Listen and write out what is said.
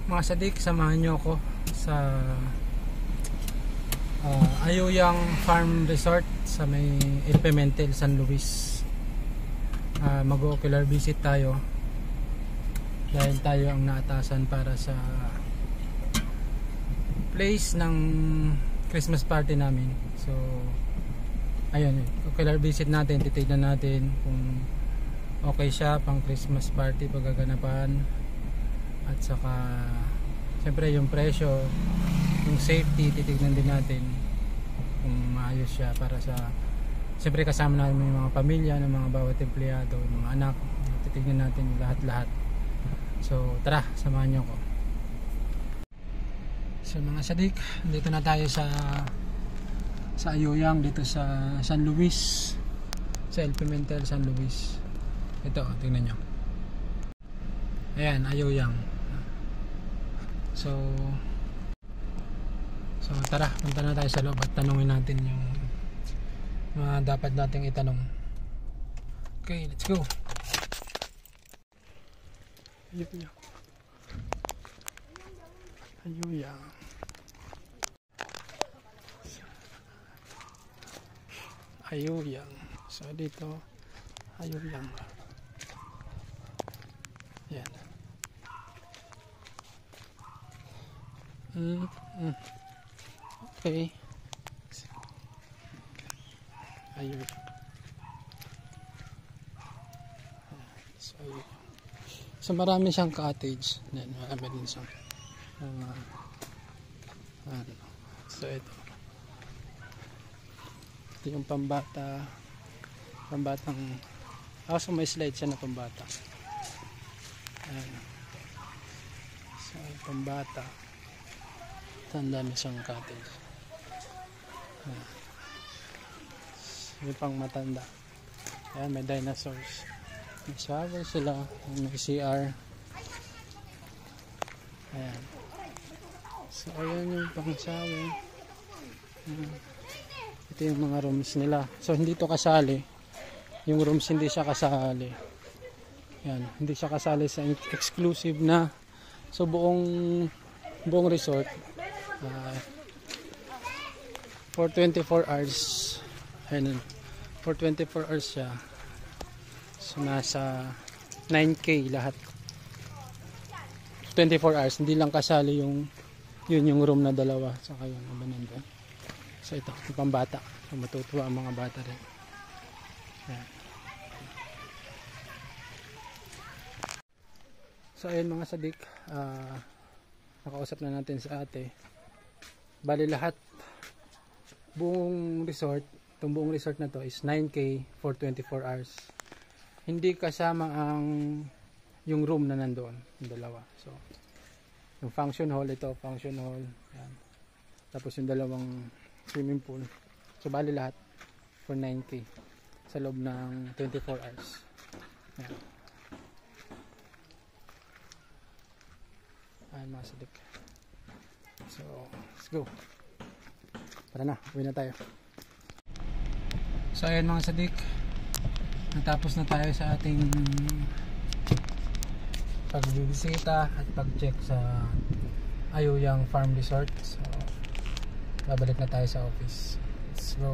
Mga sadik, samahan nyo ako sa Ayuyang Farm Resort sa may El Pimentel, San Luis. Mag-ocular visit tayo dahil tayo ang naatasan para sa place ng Christmas party namin. So ayun, ocular visit natin, titignan natin kung okay siya pang Christmas party paggaganapan, at saka siyempre yung presyo, yung safety, titignan din natin kung maayos siya para sa siyempre kasama namin yung mga pamilya ng mga bawat empleyado, yung mga anak, titignan natin yung lahat-lahat. So tara, samahan nyo ako. So mga sadik, dito na tayo sa Ayuyang, dito sa San Luis, sa El Pimentel, San Luis. Ito, tingnan nyo. Ayan, Ayuyang. So tara, punta na tayo sa loob at tanungin natin yung mga dapat nating itanong. Okay, let's go. Ayuyang. Ayuyang. So dito Ayuyang. Yan. Okay. Ayuyang. So marami siyang cottage. Yan, marami din siyang so ito yung pambatang so may slide siya na pambata. Ayan. So pambata, tanda na siyang cottage. Ayan. Yung pang matanda. Ayan, may dinosaurs, may shower sila, may CR. Ayan. So ayan yung pang shower. Ito yung mga rooms nila. So hindi to kasali. Yung rooms hindi siya kasali. Yan, hindi siya kasali sa exclusive na. So buong resort for 24 hours. Ayun, for 24 hours siya. So nasa 9K lahat. 24 hours, hindi lang kasali yung room na dalawa, saka yung iba nandun. So ito, yung pambata. So, matutuwa ang mga bata rin. Ayan. So ayun mga sadik, nakausap na natin sa ate. Bali lahat, buong resort, itong buong resort na to is 9K for 24 hours. Hindi kasama ang yung room na nandoon, yung dalawa. So yung function hall, ito function hall, yan. Tapos yung dalawang swimming pool. So bali lahat for 9K sa loob ng 24 hours. Yan. Ayan mga sadik. So let's go. Tara na, uwi na tayo. So ayan mga sadik, natapos na tayo sa ating pagbibisita at pag-check sa Ayuyang Farm Resort. So babalik na tayo sa office. Let's go.